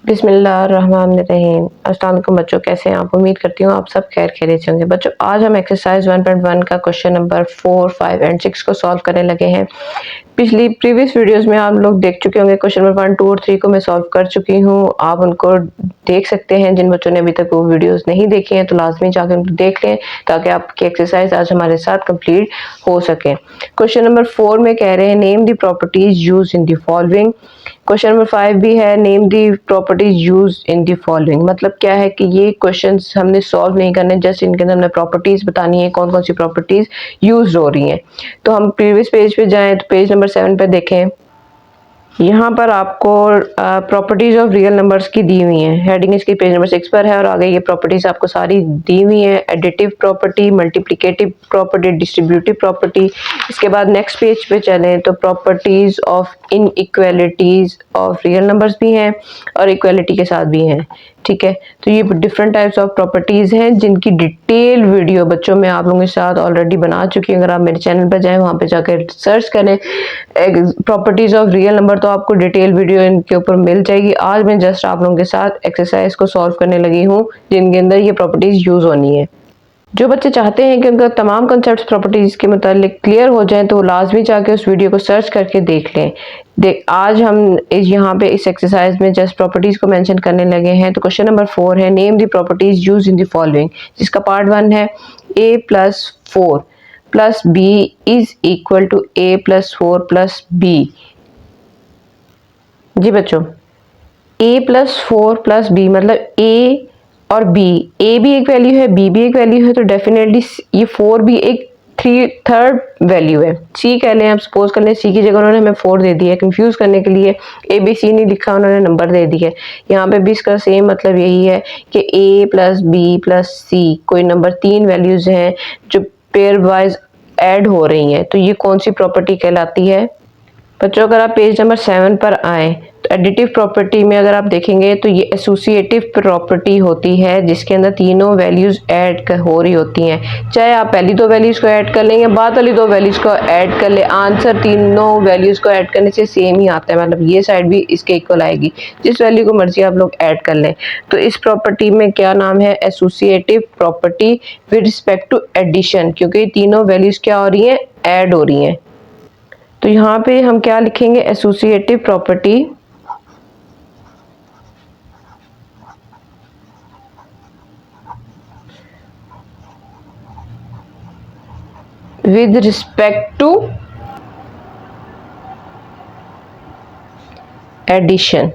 बिस्मिल्लाहिर्रहमानिर्रहीम। अस्सलाम वालेकुम बच्चों, कैसे हैं आप? उम्मीद करती हूँ आप सब खैर खैरियत से होंगे। बच्चों, आज हम एक्सरसाइज 1.1 का क्वेश्चन नंबर 4, 5 एंड 6 को सॉल्व करने लगे हैं। प्रीवियस वीडियोस में आप लोग देख चुके होंगे। क्वेश्चन नंबर 1, 2 और 3 को मैं सॉल्व कर चुकी हूँ। आप उनको देख सकते हैं। जिन बच्चों ने अभी तक वो वीडियोस नहीं देखे हैं तो लाजमी जाकर उनको देख लें ताकि आपकी एक्सरसाइज आज हमारे साथ कंप्लीट हो सके। क्वेश्चन नंबर 4 में कह रहे हैं name the properties used in the following. Question number 5 भी है name the properties use in the following. मतलब क्या है कि ये क्वेश्चंस हमने सॉल्व नहीं करने, जस्ट इनके अंदर हमने प्रॉपर्टीज बतानी है, कौन कौन सी प्रॉपर्टीज यूज हो रही हैं। तो हम प्रीवियस पेज पे जाएं तो पेज नंबर 7 पे देखें। यहाँ पर आपको प्रॉपर्टीज ऑफ रियल नंबर्स की दी हुई हैं। हेडिंग इसकी पेज नंबर 6 पर है और आगे ये प्रॉपर्टीज आपको सारी दी हुई हैं। Additive property, multiplicative property, distributive property. इसके बाद नेक्स्ट पेज पे चलें तो properties of inequalities of real numbers भी हैं और इक्वालिटी के साथ भी हैं। ठीक है, तो ये डिफरेंट टाइप्स ऑफ प्रॉपर्टीज हैं जिनकी डिटेल वीडियो बच्चों में आप लोगों के साथ ऑलरेडी बना चुकी हूँ। अगर आप मेरे चैनल पर जाएं, वहाँ पे जाकर सर्च करें प्रॉपर्टीज ऑफ रियल नंबर, तो आपको डिटेल वीडियो इनके ऊपर मिल जाएगी। आज मैं जस्ट आप लोगों के साथ एक्सरसाइज को सॉल्व करने लगी हूँ जिनके अंदर ये प्रॉपर्टीज यूज होनी है। जो बच्चे चाहते हैं कि उनका तमाम कंसेप्ट प्रॉपर्टीज के मुतालिक क्लियर हो जाएं तो वो लाजमी जाके उस वीडियो को सर्च करके देख लें। आज हम यहाँ पे इस एक्सरसाइज में जस्ट प्रॉपर्टीज को मेंशन करने लगे हैं। तो क्वेश्चन नंबर 4 है name the properties use in the following, जिसका पार्ट 1 है a+4 plus b is equal to a+4 plus b। जी बच्चों, a+4 प्लस b मतलब a और b, a भी एक वैल्यू है, b भी एक वैल्यू है, तो डेफिनेटली ये 4 भी एक थर्ड वैल्यू है। c कह लें, आप सपोज कर लें c की जगह उन्होंने हमें 4 दे दिया है। कंफ्यूज करने के लिए a b c नहीं लिखा, उन्होंने नंबर दे दिया है। यहाँ पे भी इसका सेम मतलब यही है कि a plus b plus c कोई नंबर 3 वैल्यूज हैं जो पेयर वाइज ऐड हो रही हैं। तो ये कौन सी प्रॉपर्टी कहलाती है? बच्चों, अगर आप पेज नंबर 7 पर आए तो एडिटिव प्रॉपर्टी में अगर आप देखेंगे तो ये एसोसिएटिव प्रॉपर्टी होती है जिसके अंदर तीनों वैल्यूज ऐड हो रही होती हैं। चाहे आप पहली 2 वैल्यूज को ऐड कर लें या बाद वाली 2 वैल्यूज को ऐड कर ले, आंसर तीनों वैल्यूज को ऐड करने से सेम ही आता है। मतलब ये साइड भी इसके इक्वल आएगी, जिस वैल्यू को मर्जी आप लोग ऐड कर लें। तो इस प्रॉपर्टी में क्या नाम है? Associative property with respect to addition, क्योंकि तीनों वैल्यूज क्या हो रही हैं? ऐड हो रही हैं। तो यहाँ पे हम क्या लिखेंगे? Associative property with respect to addition,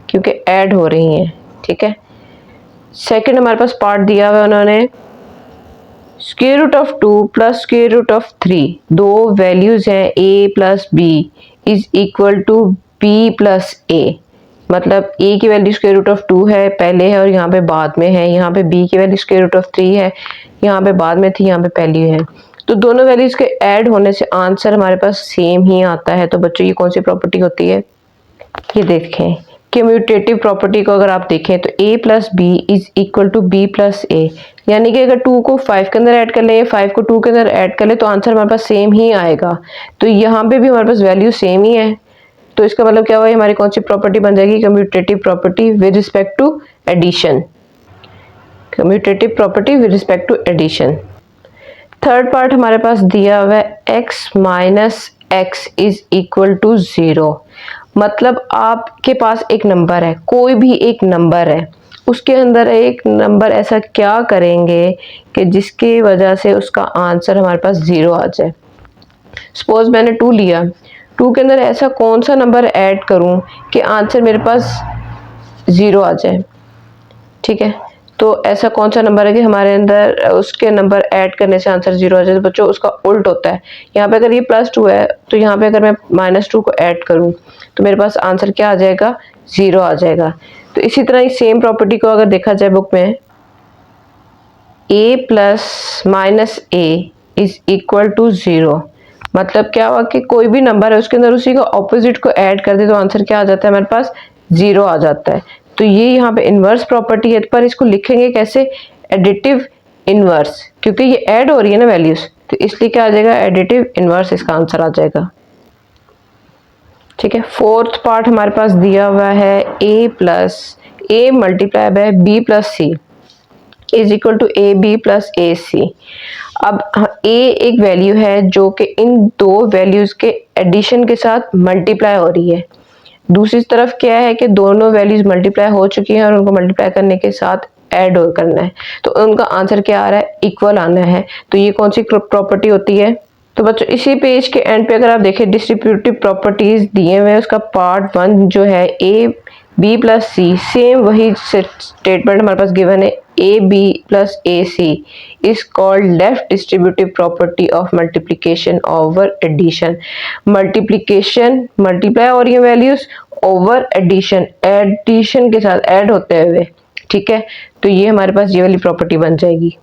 क्योंकि ऐड हो रही हैं। ठीक है, सेकंड हमारे पास पार्ट दिया हुआ है उन्होंने square root of 2 plus square root of 3, दो वैल्यूज हैं a plus b is equal to b plus a। मतलब a की वैल्यू स्क्वायर रूट ऑफ 2 है, पहले है और यहाँ पे बाद में है। यहाँ पे b की वैल्यू स्क्वायर रूट ऑफ 3 है, यहाँ पे बाद में थी, यहाँ पे पहली है। तो दोनों वैल्यूज के ऐड होने से आंसर हमारे पास सेम ही आता है। तो बच्चों, ये कौन सी प्रॉपर्टी होती है? ये देखें, कम्यूटेटिव प्रॉपर्टी को अगर आप देखें तो a plus B is equal to b plus a, यानी कि अगर 2 को 5 के अंदर ऐड कर ले, 5 को 2 के अंदर ऐड कर ले तो आंसर हमारे पास सेम ही आएगा। तो यहाँ पे भी हमारे पास वैल्यू सेम ही है। तो इसका मतलब क्या हुआ? हमारी कौन सी प्रॉपर्टी बन जाएगी? Commutative property with respect to addition. Commutative property with respect to addition. Third part हमारे पास दिया हुआ है x minus x is equal to 0। मतलब आपके पास एक नंबर है, कोई भी एक नंबर है, उसके अंदर एक नंबर ऐसा क्या करेंगे कि जिसकी वजह से उसका आंसर हमारे पास 0 आ जाए। सपोज मैंने 2 लिया, 2 के अंदर ऐसा कौन सा नंबर ऐड करूं कि आंसर मेरे पास 0 आ जाए। ठीक है, तो ऐसा कौन सा नंबर है कि हमारे अंदर उसके नंबर ऐड करने से आंसर 0 आ जाए? तो बच्चों, उसका उल्ट होता है। यहाँ पे अगर ये +2 है तो यहाँ पे अगर मैं -2 को ऐड करूँ तो मेरे पास आंसर क्या आ जाएगा? 0 आ जाएगा। तो इसी तरह इस सेम प्रॉपर्टी को अगर देखा जाए बुक में, a plus minus a is equal to 0। मतलब क्या हुआ कि कोई भी नंबर है उसके अंदर उसी को ऑपोजिट को ऐड कर दे तो आंसर क्या आ जाता है? हमारे पास 0 आ जाता है। तो ये यहाँ पे इन्वर्स प्रॉपर्टी है, पर इसको लिखेंगे कैसे? एडिटिव इन्वर्स, क्योंकि ये ऐड हो रही है ना वैल्यूज, तो इसलिए क्या आ जाएगा? एडिटिव इन्वर्स इसका आंसर आ जाएगा। ठीक है। फोर्थ पार्ट हमारे पास दिया हुआ है a plus A multiply by b plus C is equal to A B plus A C. अब a एक वैल्यू है जो कि इन दो वैल्यूज के एडिशन के साथ मल्टीप्लाई हो रही है। दूसरी तरफ क्या है कि दोनों वैल्यूज मल्टीप्लाई हो चुकी हैं और उनको मल्टीप्लाई करने के साथ ऐड करना है, तो उनका आंसर क्या आ रहा है, इक्वल आना है। तो ये कौन सी प्रॉपर्टी होती है? तो बच्चों इसी पेज के एंड पे अगर आप देखें डिस्ट्रीब्यूटिव प्रॉपर्टीज दिए हुए हैं, उसका पार्ट 1 जो है A B plus C, same वही स्टेटमेंट हमारे पास गिवन है, A B plus A C is called left distributive property of multiplication over addition. Multiplication multiply हो रही है वैल्यूज, ओवर एडिशन एडिशन के साथ ऐड होते हुए, ठीक है। तो ये हमारे पास ये वाली प्रॉपर्टी बन जाएगी।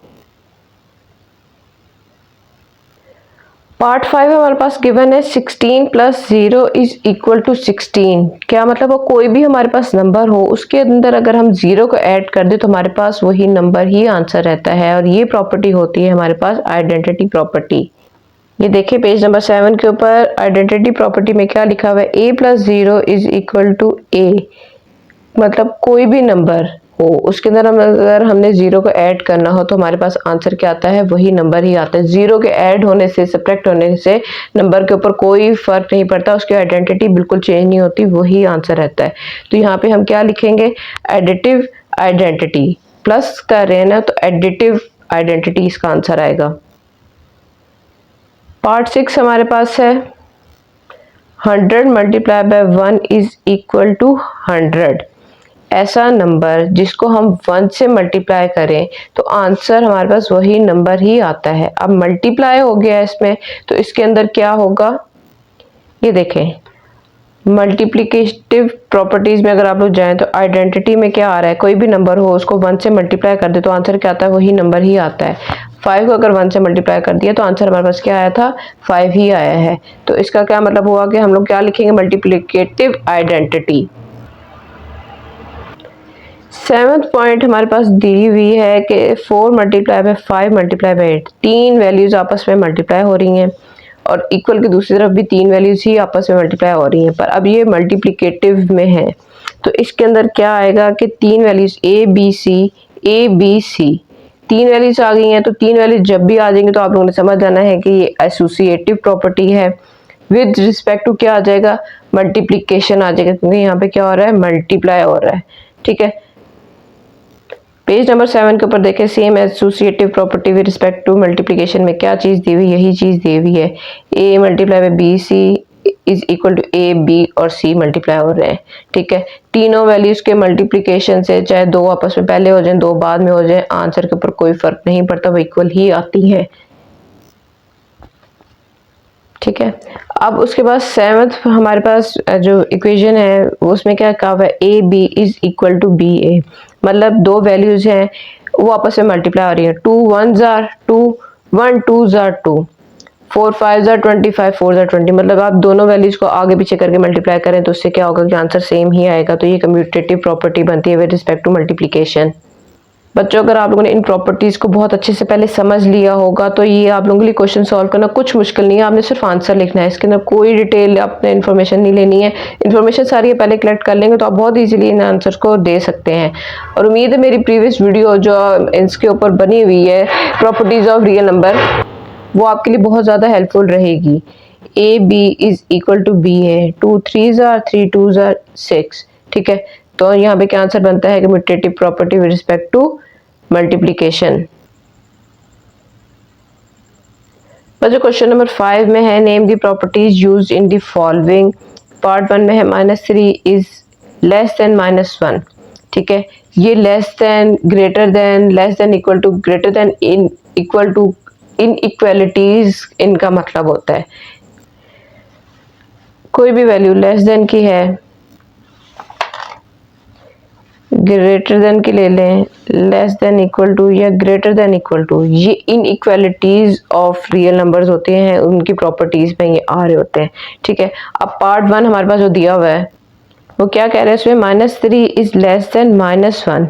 पार्ट 5 हमारे पास गिवन है 16 प्लस 0 इज इक्वल टू 16। क्या मतलब वो कोई भी हमारे पास नंबर हो उसके अंदर अगर हम 0 को ऐड कर दे तो हमारे पास वही नंबर ही आंसर रहता है, और ये प्रॉपर्टी होती है हमारे पास आइडेंटिटी प्रॉपर्टी। ये देखिए पेज नंबर 7 के ऊपर आइडेंटिटी प्रॉपर्टी में क्या लिखा हुआ है, a plus 0 is equal to a, मतलब कोई भी नंबर हो उसके अंदर हम अगर हमने 0 को ऐड करना हो तो हमारे पास आंसर क्या आता है, वही नंबर ही आता है। 0 के ऐड होने से सब्ट्रैक्ट होने से नंबर के ऊपर कोई फर्क नहीं पड़ता, उसकी आइडेंटिटी बिल्कुल चेंज नहीं होती, वही आंसर रहता है। तो यहाँ पे हम क्या लिखेंगे, एडिटिव आइडेंटिटी, प्लस कर रहे हैं ना तो एडिटिव आइडेंटिटी इसका आंसर आएगा। पार्ट 6 हमारे पास है 100 multiply by 1 is equal to 100। ऐसा नंबर जिसको हम 1 से मल्टीप्लाई करें तो आंसर हमारे पास वही नंबर ही आता है। अब मल्टीप्लाई हो गया इसमें तो इसके अंदर क्या होगा, ये देखें मल्टीप्लिकेटिव प्रॉपर्टीज में अगर आप लोग जाएं तो आइडेंटिटी में क्या आ रहा है, कोई भी नंबर हो उसको 1 से मल्टीप्लाई कर दे तो आंसर क्या आता है, वही नंबर ही आता है। 5 को अगर 1 से मल्टीप्लाई कर दिया तो आंसर हमारे पास क्या आया था, 5 ही आया है। तो इसका क्या मतलब हुआ कि हम लोग क्या लिखेंगे, मल्टीप्लिकेटिव आइडेंटिटी। 7th पॉइंट हमारे पास दी हुई है कि 4 मल्टीप्लाई बाय 5 मल्टीप्लाई बाय 8, तीन वैल्यूज आपस में मल्टीप्लाई हो रही हैं और इक्वल की दूसरी तरफ भी तीन वैल्यूज ही आपस में मल्टीप्लाई हो रही हैं, पर अब ये मल्टीप्लिकेटिव में है तो इसके अंदर क्या आएगा कि तीन वैल्यूज ए बी सी, तीन वैल्यूज आ गई हैं। तो तीन वैल्यूज जब भी आ जाएंगे तो आप लोगों ने समझ जाना है कि ये एसोसिएटिव प्रॉपर्टी है। विद रिस्पेक्ट टू क्या आ जाएगा, मल्टीप्लिकेशन आ जाएगा, क्योंकि यहाँ पे क्या हो रहा है, मल्टीप्लाई हो रहा है, ठीक है। पेज नंबर 7 के ऊपर देखें, same associative property with respect to multiplication में क्या चीज दी हुई, यही चीज दी हुई है, A multiply by B C is equal to A B और सी मल्टीप्लाई हो रहे हैं, ठीक है। तीनों वैल्यूज के मल्टीप्लिकेशन से चाहे दो आपस में पहले हो जाए दो बाद में हो जाए, आंसर के ऊपर कोई फर्क नहीं पड़ता, वो इक्वल ही आती हैं, ठीक है। अब उसके बाद 7th हमारे पास जो इक्वेशन है उसमें क्या कहा हुआ है, A B is equal to B A, मतलब दो वैल्यूज हैं वो आपस में मल्टीप्लाई हो रही है, 2 1s are 2, 1 2s are 2, 4 5s are 25, 4s are 20, मतलब आप दोनों वैल्यूज को आगे पीछे करके मल्टीप्लाई करें तो उससे क्या होगा कि आंसर सेम ही आएगा। तो ये कम्यूटेटिव प्रॉपर्टी बनती है विद रिस्पेक्ट टू मल्टीप्लिकेशन। बच्चों अगर आप लोगों ने इन प्रॉपर्टीज को बहुत अच्छे से पहले समझ लिया होगा तो ये आप लोगों के लिए क्वेश्चन सॉल्व करना कुछ मुश्किल नहीं है, आपने सिर्फ आंसर लिखना है, इसके अंदर कोई डिटेल आपने इन्फॉर्मेशन नहीं लेनी है, इन्फॉर्मेशन सारी पहले कलेक्ट कर लेंगे तो आप बहुत इजीली इन आंसर को दे सकते हैं। और उम्मीद है मेरी प्रीवियस वीडियो जो इसके ऊपर बनी हुई है प्रॉपर्टीज ऑफ रियल नंबर, वो आपके लिए बहुत ज़्यादा हेल्पफुल रहेगी। A B is equal to B है, 2 3s are 3 2s are 6, ठीक है। तो यहाँ पे क्या आंसर बनता है, commutative property with respect to multiplication. बच्चों क्वेश्चन नंबर 5 में है, name the properties used in the following. Part 1 में है -3 इज लेस देन -1, ठीक है। ये less than, greater than, less than, equal to, greater than, in equal to, inequalities इनका मतलब होता है कोई भी वैल्यू लेस देन की है, ग्रेटर देन की ले लें, लेस देन इक्वल टू या ग्रेटर देन इक्वल टू, ये इनइक्वालिटीज ऑफ रियल नंबर्स होते हैं, उनकी प्रॉपर्टीज में ये आ रहे होते हैं, ठीक है। अब पार्ट 1 हमारे पास जो दिया हुआ है वो क्या कह रहे हैं, इसमें -3 is less then -1,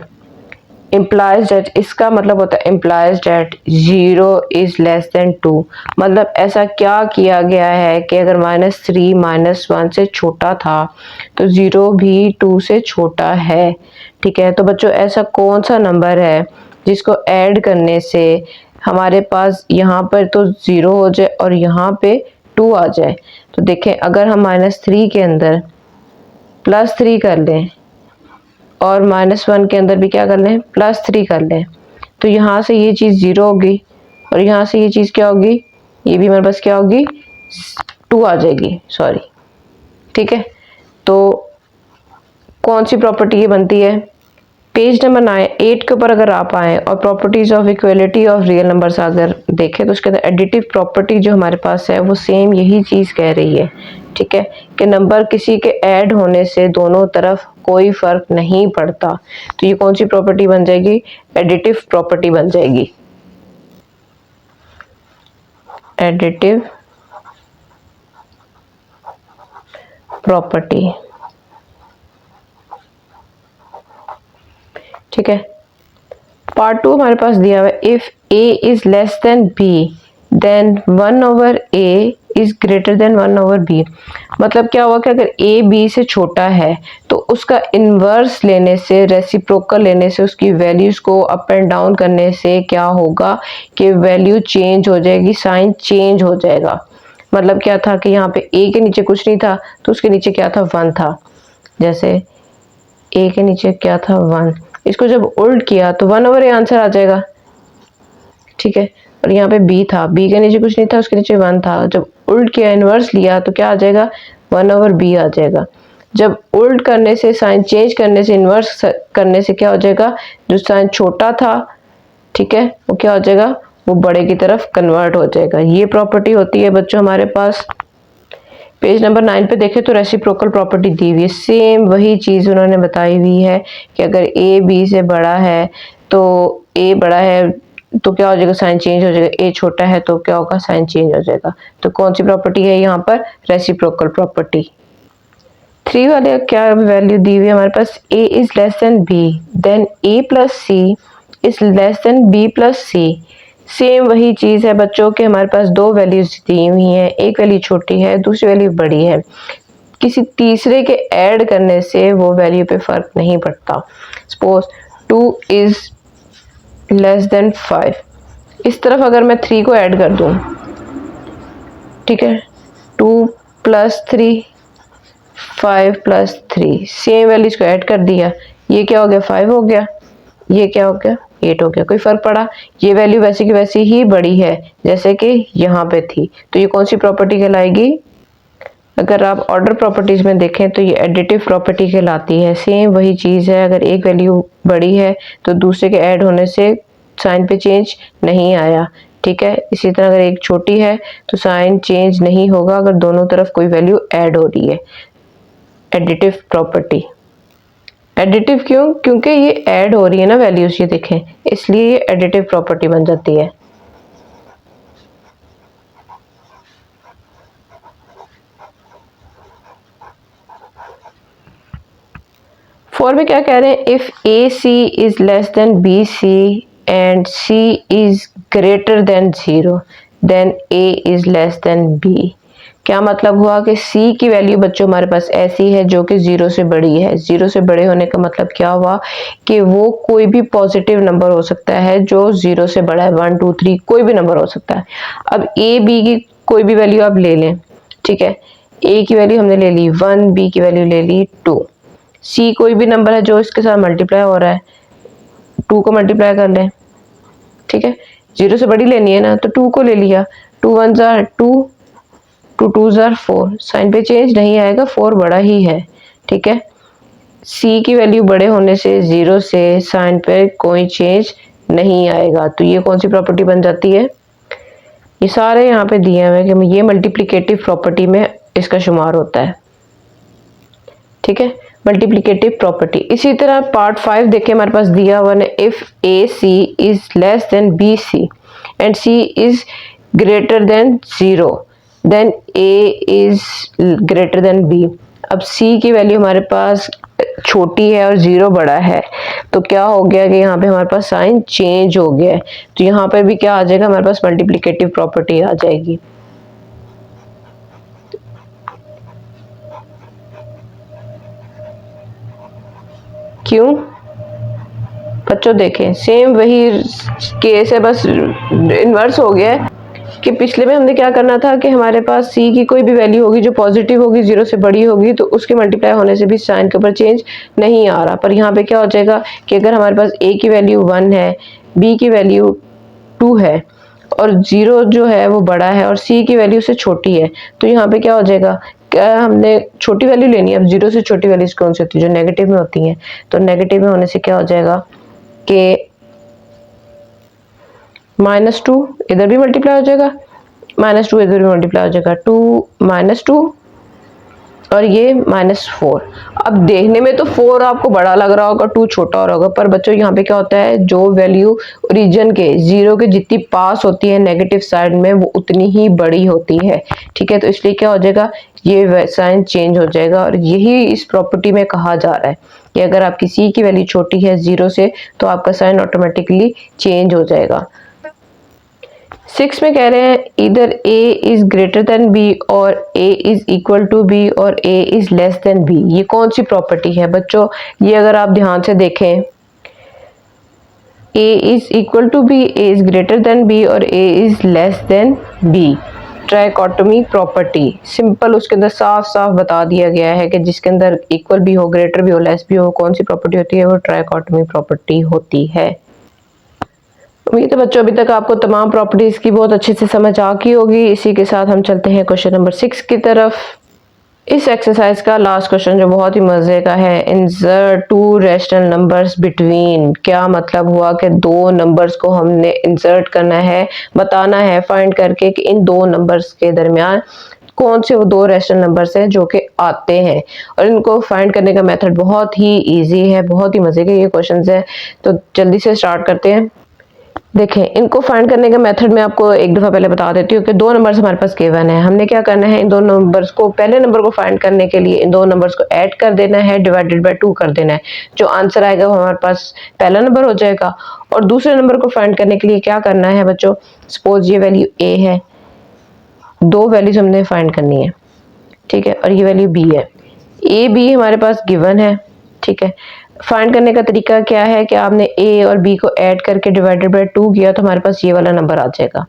implies date, इसका मतलब होता है implies date 0 is less then 2। मतलब ऐसा क्या किया गया है कि अगर -3 -1 से छोटा था तो 0 भी 2 से छोटा है। ठीक है, तो बच्चों ऐसा कौन सा नंबर है जिसको ऐड करने से हमारे पास यहाँ पर तो 0 हो जाए और यहाँ पे 2 आ जाए। तो देखें, अगर हम -3 के अंदर +3 कर लें और -1 के अंदर भी क्या कर लें, +3 कर लें, तो यहाँ से ये चीज़ 0 होगी और यहाँ से ये चीज़ क्या होगी, ये भी हमारे पास क्या होगी, 2 आ जाएगी, सॉरी। ठीक है, तो कौन सी प्रॉपर्टी ये बनती है? पेज नंबर 8 के ऊपर अगर आप आए और properties of equality of real numbers अगर देखें तो उसके अंदर एडिटिव प्रॉपर्टी जो हमारे पास है वो सेम यही चीज़ कह रही है। ठीक है, कि नंबर किसी के ऐड होने से दोनों तरफ कोई फर्क नहीं पड़ता। तो ये कौन सी प्रॉपर्टी बन जाएगी? एडिटिव प्रॉपर्टी बन जाएगी। Additive property. ठीक है, पार्ट 2 हमारे पास दिया हुआ है, if a is less than b then 1/a is greater than 1/b। मतलब क्या हुआ कि अगर a b से छोटा है तो उसका इन्वर्स लेने से, रेसिप्रोकल लेने से, उसकी वैल्यूज को अप एंड डाउन करने से क्या होगा कि वैल्यू चेंज हो जाएगी, साइन चेंज हो जाएगा। मतलब क्या था कि यहाँ पे a के नीचे कुछ नहीं था तो उसके नीचे क्या था, 1 था। जैसे a के नीचे क्या था, 1, इसको जब उल्ट किया तो 1/a आंसर आ जाएगा। ठीक है, और यहाँ पे b था, b के नीचे कुछ नहीं था, उसके नीचे 1 था, जब उल्ट किया, इन्वर्स लिया तो क्या आ जाएगा, 1/b आ जाएगा। जब उल्ट करने से, साइन चेंज करने से, इन्वर्स करने से क्या हो जाएगा, जो साइन छोटा था, ठीक है, वो क्या हो जाएगा, वो बड़े की तरफ कन्वर्ट हो जाएगा। ये प्रॉपर्टी होती है बच्चों हमारे पास। पेज नंबर 9 पे देखें तो रेसिप्रोकल प्रॉपर्टी दी हुई है, सेम वही चीज़ उन्होंने बताई हुई है कि अगर a b से बड़ा है तो a बड़ा है तो क्या हो जाएगा, साइन चेंज हो जाएगा, a छोटा है तो क्या होगा, साइन चेंज हो जाएगा। तो कौन सी प्रॉपर्टी है यहाँ पर, रेसिप्रोकल प्रॉपर्टी। 3 वाले क्या वैल्यू दी हुई है हमारे पास, a is less than b then a plus c is less than b plus c। Same वही चीज़ है बच्चों के, हमारे पास दो वैल्यूज दी हुई हैं, एक वैल्यू छोटी है, दूसरी वैल्यू बड़ी है। किसी तीसरे के ऐड करने से वो वैल्यू पे फर्क नहीं पड़ता। सपोज 2 इज लेस देन 5, इस तरफ अगर मैं 3 को ऐड कर दूं, ठीक है, 2 प्लस 3, 5 प्लस 3, सेम वैल्यूज को ऐड कर दिया, ये क्या हो गया, 5 हो गया, ये क्या हो गया, 8 हो गया। कोई फर्क पड़ा? ये वैल्यू वैसी की वैसी ही बड़ी है जैसे कि यहाँ पे थी। तो ये कौन सी प्रॉपर्टी कहलाएगी? अगर आप ऑर्डर प्रॉपर्टीज में देखें तो ये एडिटिव प्रॉपर्टी कहलाती है। सेम वही चीज़ है, अगर एक वैल्यू बड़ी है तो दूसरे के ऐड होने से साइन पे चेंज नहीं आया। ठीक है, इसी तरह अगर एक छोटी है तो साइन चेंज नहीं होगा अगर दोनों तरफ कोई वैल्यू ऐड हो रही है। Additive property. एडिटिव क्यों? क्योंकि ये ऐड हो रही है ना वैल्यूज, ये देखें, इसलिए ये एडिटिव प्रॉपर्टी बन जाती है। फोर में क्या कह रहे हैं, if A C is less than B C and C is greater than 0 then A is less than B. क्या मतलब हुआ कि c की वैल्यू बच्चों हमारे पास ऐसी है जो कि 0 से बड़ी है। 0 से बड़े होने का मतलब क्या हुआ कि वो कोई भी पॉजिटिव नंबर हो सकता है जो 0 से बड़ा है, 1 2 3 कोई भी नंबर हो सकता है। अब a b की कोई भी वैल्यू आप ले लें, ठीक है, a की वैल्यू हमने ले ली 1, b की वैल्यू ले ली 2, c कोई भी नंबर है जो इसके साथ मल्टीप्लाई हो रहा है, 2 को मल्टीप्लाई कर लें, ठीक है, 0 से बड़ी लेनी है ना तो 2 को ले लिया, 2 1 जार 2, 2 2 जार 4, साइन पे चेंज नहीं आएगा, 4 बड़ा ही है। ठीक है, c की वैल्यू बड़े होने से 0 से साइन पे कोई चेंज नहीं आएगा। तो ये कौन सी प्रॉपर्टी बन जाती है? ये सारे यहाँ पे दिए हुए कि ये मल्टीप्लिकेटिव प्रॉपर्टी में इसका शुमार होता है। ठीक है, मल्टीप्लिकेटिव प्रॉपर्टी। इसी तरह पार्ट 5 देखें, हमारे पास दिया हुआ है, if A C is less than B C and C is greater than 0 then A is greater than B. अब c की वैल्यू हमारे पास छोटी है और 0 बड़ा है, तो क्या हो गया कि यहाँ पे हमारे पास साइन चेंज हो गया है। तो यहाँ पे भी क्या आ जाएगा, हमारे पास मल्टीप्लिकेटिव प्रॉपर्टी आ जाएगी। क्यों बच्चों, देखें सेम वही केस है, बस इन्वर्स हो गया है कि पिछले में हमने क्या करना था कि हमारे पास c की कोई भी वैल्यू होगी जो पॉजिटिव होगी, 0 से बड़ी होगी, तो उसके मल्टीप्लाई होने से भी साइन के ऊपर चेंज नहीं आ रहा। पर यहाँ पे क्या हो जाएगा कि अगर हमारे पास a की वैल्यू 1 है, b की वैल्यू 2 है और 0 जो है वो बड़ा है और c की वैल्यू से छोटी है, तो यहाँ पे क्या हो जाएगा, क्या हमने छोटी वैल्यू लेनी है। अब 0 से छोटी वैल्यूज कौन सी होती है, जो नेगेटिव में होती हैं। तो नेगेटिव में होने से क्या हो जाएगा कि -2 इधर भी मल्टीप्लाई हो जाएगा, -2 इधर भी मल्टीप्लाई हो जाएगा, 2 -2 और ये -4। अब देखने में तो 4 आपको बड़ा लग रहा होगा, 2 छोटा हो रहा होगा, पर बच्चों यहाँ पे क्या होता है, जो वैल्यू ओरिजिन के 0 के जितनी पास होती है नेगेटिव साइड में, वो उतनी ही बड़ी होती है। ठीक है, तो इसलिए क्या हो जाएगा, ये साइन चेंज हो जाएगा। और यही इस प्रॉपर्टी में कहा जा रहा है कि अगर आपकी c की वैल्यू छोटी है 0 से, तो आपका साइन ऑटोमेटिकली चेंज हो जाएगा। 6 में कह रहे हैं इधर a is greater than b और a is equal to b और a is less than b। ये कौन सी प्रॉपर्टी है बच्चों, ये अगर आप ध्यान से देखें, a is equal to b, a is greater than b और a is less than b। Trichotomy property simple, उसके अंदर साफ साफ बता दिया गया है कि जिसके अंदर इक्वल भी हो, ग्रेटर भी हो, लेस भी हो, कौन सी प्रॉपर्टी होती है, वो ट्राइकोटोमी प्रॉपर्टी होती है। उम्मीद है बच्चों अभी तक आपको तमाम प्रॉपर्टीज की बहुत अच्छे से समझ आ गई होगी। इसी के साथ हम चलते हैं क्वेश्चन नंबर 6 की तरफ। इस एक्सरसाइज का लास्ट क्वेश्चन जो बहुत ही मजे का है, इंसर्ट 2 रैशनल नंबर्स बिटवीन। क्या मतलब हुआ कि 2 नंबर्स को हमने इंसर्ट करना है, बताना है फाइंड करके कि इन 2 नंबर्स के दरमियान कौन से वो 2 रैशनल नंबर्स हैं जो कि आते हैं। और इनको फाइंड करने का मेथड बहुत ही इजी है, बहुत ही मजे के ये क्वेश्चंस हैं। तो जल्दी से स्टार्ट करते हैं। देखें, इनको फाइंड करने का मेथड मैं आपको एक दफ़ा पहले बता देती हूँ कि 2 नंबर्स हमारे पास गिवन है। हमने क्या करना है, इन 2 नंबर्स को, पहले नंबर को फाइंड करने के लिए इन 2 नंबर्स को ऐड कर देना है, डिवाइडेड बाय 2 कर देना है। जो आंसर आएगा वो हमारे पास पहला नंबर हो जाएगा। और दूसरे नंबर को फाइंड करने के लिए क्या करना है बच्चों, सपोज ये वैल्यू a है, 2 वैल्यूज हमने फाइंड करनी है, ठीक है, और ये वैल्यू b है। a b हमारे पास गिवन है, ठीक है। फाइंड करने का तरीका क्या है कि आपने a और b को ऐड करके डिवाइडेड बाय 2 किया तो हमारे पास ये वाला नंबर आ जाएगा,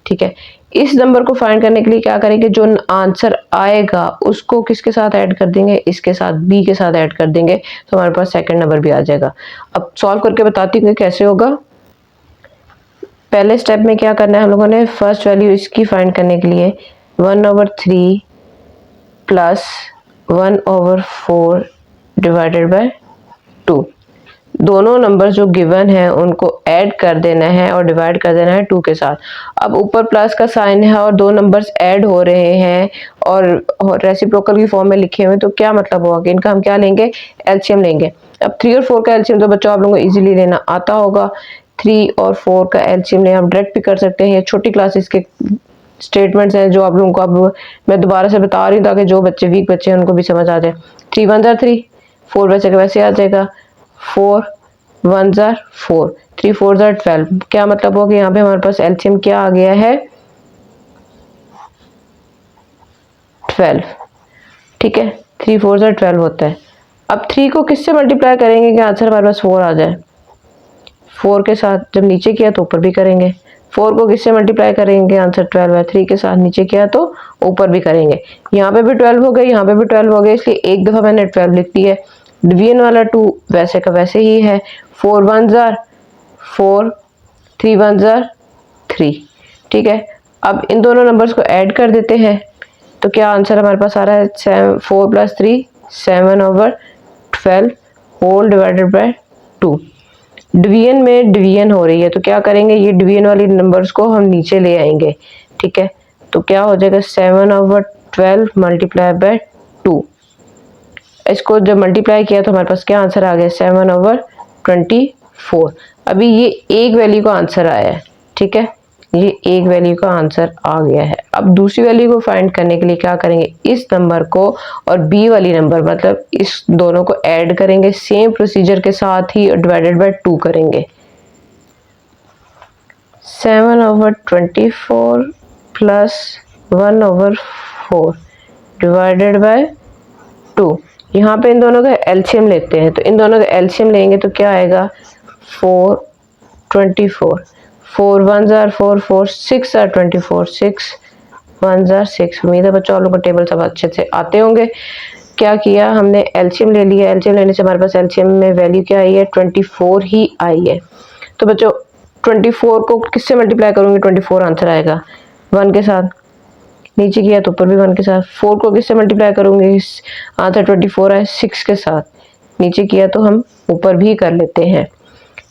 ठीक है। इस नंबर को फाइंड करने के लिए क्या करेंगे, जो आंसर आएगा उसको किसके साथ ऐड कर देंगे, इसके साथ, b के साथ ऐड कर देंगे, तो हमारे पास सेकंड नंबर भी आ जाएगा। अब सॉल्व करके बताती हूँ कैसे होगा। पहले स्टेप में क्या करना है हम लोगों ने, फर्स्ट वैल्यू इसकी फाइंड करने के लिए 1/3 प्लस 1/4 डिवाइडेड बाय 2, दोनों नंबर जो गिवन है उनको ऐड कर देना है और डिवाइड कर देना है 2 के साथ। अब ऊपर प्लस का साइन है और 2 नंबर्स ऐड हो रहे हैं और रेसिप्रोकल की फॉर्म में लिखे हुए, तो क्या मतलब होगा कि इनका हम क्या लेंगे, एलसीएम लेंगे। अब 3 और 4 का एलसीएम तो बच्चों आप लोगों को इजीली लेना आता होगा। 3 और 4 का एलसीएम लें, आप डायरेक्ट भी कर सकते हैं। ये छोटी क्लासेस के स्टेटमेंट्स हैं जो आप लोगों को अब मैं दोबारा से बता रही हूँ ताकि जो बच्चे वीक बच्चे हैं उनको भी समझ आ जाए। 3 1 जार 3, 4 वैसे का वैसे आ जाएगा, 4 1 जार 4, 3 4 जार 12। क्या मतलब हो कि यहाँ पे हमारे पास एलसीएम क्या आ गया है, 12, ठीक है। 3 4 जार 12 होता है। अब 3 को किससे मल्टीप्लाई करेंगे कि आंसर हमारे पास 4 आ जाए, 4 के साथ जब नीचे किया तो ऊपर भी करेंगे। 4 को किससे मल्टीप्लाई करेंगे, आंसर 12 है, 3 के साथ नीचे किया तो ऊपर भी करेंगे। यहाँ पे भी 12 हो गए, यहाँ पे भी 12 हो गए, इसलिए एक दफा मैंने 12 लिख दिया है। डिवीजन वाला 2 वैसे का वैसे ही है, 4 1 जार 4, 3 1 जार 3, ठीक है। अब इन दोनों नंबर्स को ऐड कर देते हैं तो क्या आंसर हमारे पास आ रहा है, 4 + 3 7/12 होल डिवाइडेड बाय 2। डिवीजन में डिवीजन हो रही है तो क्या करेंगे, ये डिवीजन वाली नंबर्स को हम नीचे ले आएंगे, ठीक है। तो क्या हो जाएगा, 7/12 मल्टीप्लाई बाय 2। इसको जब मल्टीप्लाई किया तो हमारे पास क्या आंसर आ गया, 7/24। अभी ये एक वैल्यू का आंसर आया है, ठीक है, ये एक वैल्यू का आंसर आ गया है। अब दूसरी वैल्यू को फाइंड करने के लिए क्या करेंगे, इस नंबर को और बी वाली नंबर मतलब इस दोनों को ऐड करेंगे सेम प्रोसीजर के साथ ही, डिवाइडेड बाय 2 करेंगे। 7/24 प्लस 1/4 डिवाइडेड बाय 2। यहाँ पे इन दोनों का एलसीएम लेते हैं, तो इन दोनों का एलसीएम लेंगे तो क्या आएगा 4/24। 4 1 जार 4 4 6 जार 24 6 1 जार 6। उम्मीद है बच्चों आप लोगों को टेबल सब अच्छे से आते होंगे। क्या किया हमने, एलसीएम ले लिया। एलसीएम लेने से हमारे पास एलसीएम में वैल्यू क्या आई है 24 ही आई है। तो बच्चों 24 को किससे मल्टीप्लाई करूंगी, 24 आंसर आएगा 1 के साथ। नीचे किया तो ऊपर भी 1 के साथ। 4 को किससे मल्टीप्लाई करूंगी, आंसर 24 है 6 के साथ। नीचे किया तो हम ऊपर भी कर लेते हैं।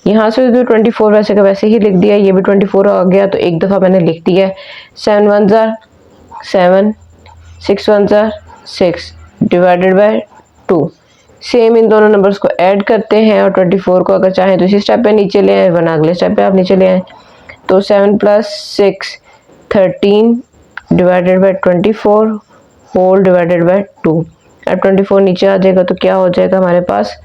यहाँ से जो 24 वैसे का वैसे ही लिख दिया, ये भी 24 आ गया तो एक दफ़ा मैंने लिख दिया। 7 1 जार 7 6 1 jar 6 divided by 2। Same in दोनों नंबर्स को ऐड करते हैं और 24 को अगर चाहें तो इसी स्टेप पे नीचे ले आए, वरना अगले स्टेप पे आप नीचे ले आए। तो 7 + 6 13 divided by 24 whole divided by 2। अब 24 नीचे आ जाएगा तो क्या हो जाएगा हमारे पास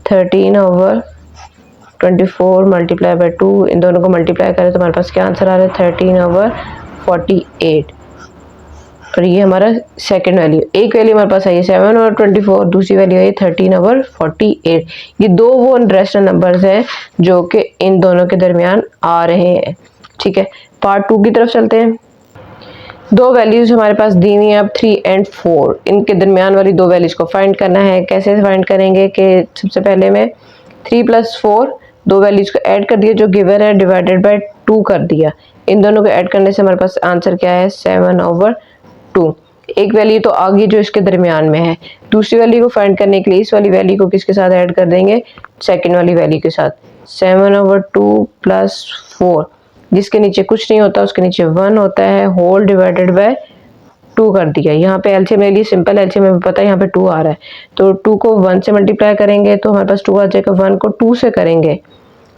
13/24 मल्टीप्लाई बाय 2। इन दोनों को मल्टीप्लाई करें तो हमारे पास क्या आंसर आ रहा है 13/48। और ये हमारा सेकंड वैल्यू, एक वैल्यू हमारे पास आई है 7/24, दूसरी वैल्यू है 13/48। ये दो वो रेशनल नंबर्स हैं जो कि इन दोनों के दरमियान आ रहे हैं। ठीक है, पार्ट 2 की तरफ चलते हैं। दो वैल्यूज हमारे पास दी हुई हैं अब 3 और 4, इनके दरमियान वाली दो वैल्यूज को फाइंड करना है। कैसे फाइंड करेंगे कि सबसे पहले मैं 3 + 4 दो वैल्यूज को ऐड कर दिया जो गिवन है, डिवाइडेड बाय 2 कर दिया। इन दोनों को ऐड करने से हमारे पास आंसर क्या है 7/2। एक वैल्यू तो आ गई जो इसके दरमियान में है। दूसरी वैल्यू को फाइंड करने के लिए इस वाली वैल्यू को किसके साथ ऐड कर देंगे, सेकंड वाली वैल्यू के साथ। 7/2 + 4 जिसके नीचे कुछ नहीं होता उसके नीचे 1 होता है, होल डिवाइडेड बाय 2 कर दिया। यहाँ पे एलसीएम ले लिए, सिंपल एलसीएम हमें पता है यहाँ पे 2 आ रहा है, तो 2 को 1 से मल्टीप्लाई करेंगे तो हमारे पास 2 आ जाएगा। 1 को 2 से करेंगे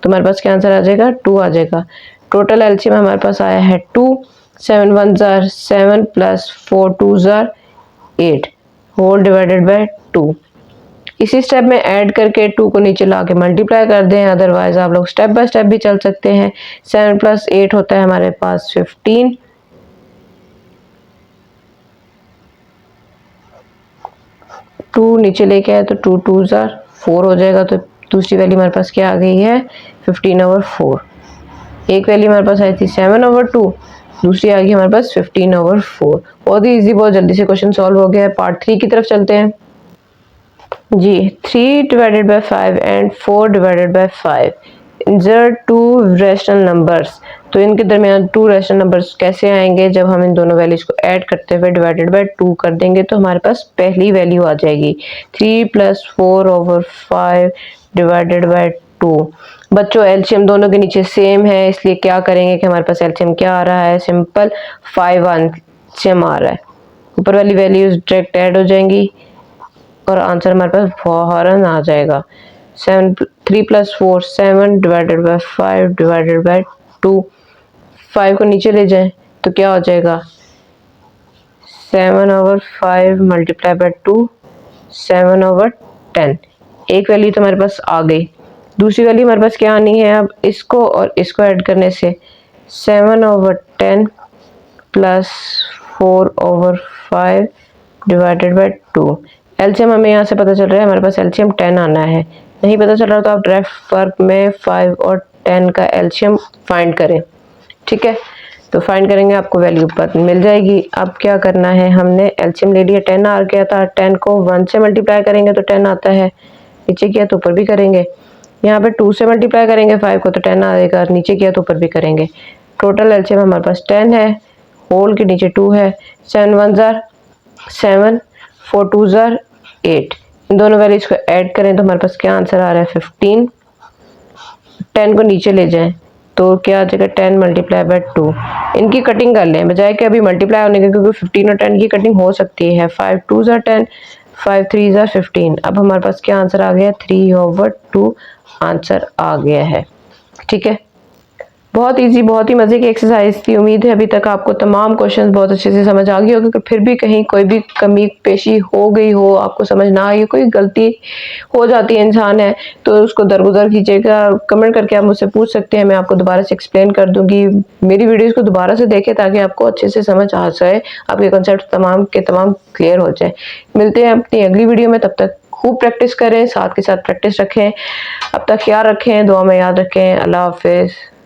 तो हमारे पास क्या आंसर आ जाएगा 2 आ जाएगा। टोटल एलसीएम हमारे पास आया है 2। 7 1 जार 7 + 4 2 जार 8 होल डिवाइडेड बाय 2। इसी स्टेप में ऐड करके 2 को नीचे ला के मल्टीप्लाई कर दें, अदरवाइज आप लोग स्टेप बाय स्टेप भी चल सकते हैं। 7 + 8 होता है हमारे पास 15। 2 नीचे लेके आए तो 2 2 जार 4 हो जाएगा। तो दूसरी वैल्यू हमारे पास क्या आ गई है 15/4। एक वैल्यू हमारे पास आई थी 7/2, दूसरी आ गई हमारे पास 15/4। बहुत ही इजी, बहुत जल्दी से क्वेश्चन सॉल्व हो गया है। पार्ट 3 की तरफ चलते हैं जी। 3 divided by 5 and 4 divided by 5 insert 2 rational numbers. तो इनके दरमियान 2 रेशनल नंबर्स कैसे आएंगे, जब हम इन दोनों वैल्यूज को ऐड करते हुए डिवाइडेड बाय 2 कर देंगे तो हमारे पास पहली वैल्यू आ जाएगी 3 + 4/5 डिवाइडेड बाय 2। बच्चों एलसीएम दोनों के नीचे सेम है, इसलिए क्या करेंगे कि हमारे पास एलसीएम क्या आ रहा है, सिंपल 5 एलसीएम आ रहा है। ऊपर वाली वैल्यूज डायरेक्ट ऐड हो जाएंगी और आंसर हमारे पास फौरन आ जाएगा। 3 + 4 7 डिवाइडेड बाय 5 डिवाइडेड बाय 2। 5 को नीचे ले जाएं तो क्या हो जाएगा 7/5 मल्टीप्लाई बाय 2 7/10। एक वैल्यू तो हमारे पास आ गई। दूसरी वैल्यू हमारे पास क्या आनी है, अब इसको और इसको ऐड करने से 7/10 + 4/5 डिवाइडेड बाय 2। एलसीएम हमें यहाँ से पता चल रहा है हमारे पास एलसीएम 10 आना है। नहीं पता चल रहा तो आप डायरेक्ट वर्क में 5 और 10 का एलसीएम फाइंड करें। ठीक है, तो फाइंड करेंगे आपको वैल्यू पता मिल जाएगी। अब क्या करना है, हमने एलसीएम ले लिया, 10 आ गया था, 10 को 1 से मल्टीप्लाई करेंगे तो 10 आता है, नीचे किया तो ऊपर भी करेंगे। यहाँ पे 2 से मल्टीप्लाई करेंगे 5 को तो 10 आएगा, नीचे किया तो ऊपर भी करेंगे। टोटल एलसीएम हमारे पास 10 है, होल के नीचे 2 है। 7 1 जार 7 4 2 जार 8। इन दोनों वैल्यूज को ऐड करें तो हमारे पास क्या आंसर आ रहा है 15। 10 को नीचे ले जाएं तो क्या आ जाएगा 10 मल्टीप्लाई बाय 2। इनकी कटिंग कर लें बजाय कि अभी मल्टीप्लाई होने के, क्योंकि 15 और 10 की कटिंग हो सकती है। 5 2 जार 10 5 3 जार 15। अब हमारे पास क्या आंसर आ गया 3/2 आंसर आ गया है। ठीक है, बहुत इजी, बहुत ही मज़े की एक्सरसाइज थी। उम्मीद है अभी तक आपको तमाम क्वेश्चंस बहुत अच्छे से समझ आ गई होगी। कि फिर भी कहीं कोई भी कमी पेशी हो गई हो, आपको समझ ना आई, कोई गलती हो जाती है, इंसान है, तो उसको दरगुजर कीजिएगा। कमेंट करके आप मुझसे पूछ सकते हैं, मैं आपको दोबारा से एक्सप्लेन कर दूंगी। मेरी वीडियोज़ को दोबारा से देखें ताकि आपको अच्छे से समझ आ जाए, आपके कॉन्सेप्ट तमाम के तमाम क्लियर हो जाए। मिलते हैं अपनी अगली वीडियो में, तब तक खूब प्रैक्टिस करें, साथ के साथ प्रैक्टिस रखें। अब तक ख्याल रखें, दुआ में याद रखें। अल्लाह हाफिज़।